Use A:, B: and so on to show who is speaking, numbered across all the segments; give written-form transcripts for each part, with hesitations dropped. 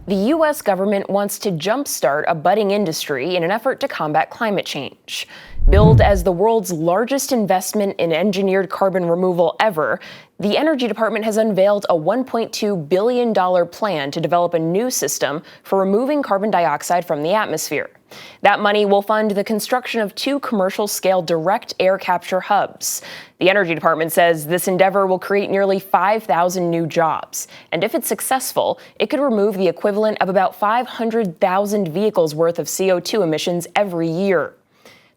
A: The U.S. government wants to jumpstart a budding industry in an effort to combat climate change. Billed as the world's largest investment in engineered carbon removal ever, the Energy Department has unveiled a $1.2 billion plan to develop a new system for removing carbon dioxide from the atmosphere. That money will fund the construction of 2 commercial-scale direct air capture hubs. The Energy Department says this endeavor will create nearly 5,000 new jobs. And if it's successful, it could remove the equivalent of about 500,000 vehicles worth of CO2 emissions every year.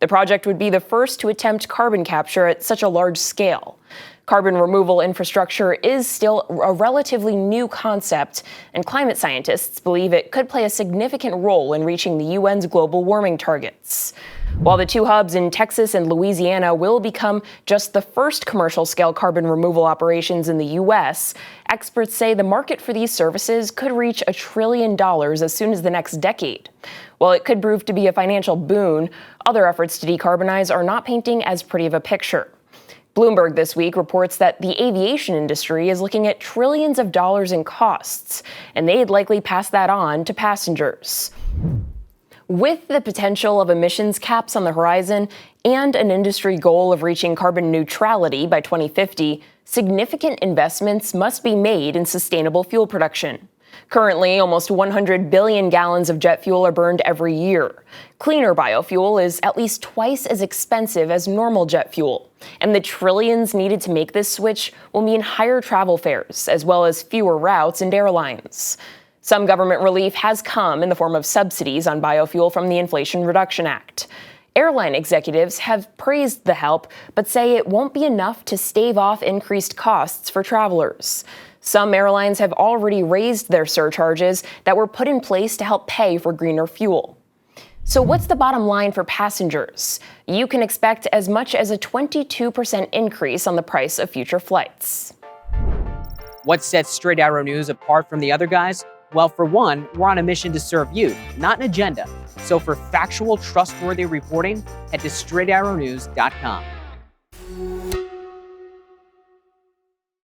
A: The project would be the first to attempt carbon capture at such a large scale. Carbon removal infrastructure is still a relatively new concept, and climate scientists believe it could play a significant role in reaching the UN's global warming targets. While the 2 hubs in Texas and Louisiana will become just the first commercial-scale carbon removal operations in the U.S., experts say the market for these services could reach $1 trillion as soon as the next decade. While it could prove to be a financial boon, other efforts to decarbonize are not painting as pretty of a picture. Bloomberg this week reports that the aviation industry is looking at trillions of dollars in costs, and they'd likely pass that on to passengers. With the potential of emissions caps on the horizon and an industry goal of reaching carbon neutrality by 2050, significant investments must be made in sustainable fuel production. Currently, almost 100 billion gallons of jet fuel are burned every year. Cleaner biofuel is at least twice as expensive as normal jet fuel. And the trillions needed to make this switch will mean higher travel fares, as well as fewer routes and airlines. Some government relief has come in the form of subsidies on biofuel from the Inflation Reduction Act. Airline executives have praised the help, but say it won't be enough to stave off increased costs for travelers. Some airlines have already raised their surcharges that were put in place to help pay for greener fuel. So what's the bottom line for passengers? You can expect as much as a 22% increase on the price of future flights.
B: What sets Straight Arrow News apart from the other guys? Well, for one, we're on a mission to serve you, not an agenda. So for factual, trustworthy reporting, head to straightarrownews.com.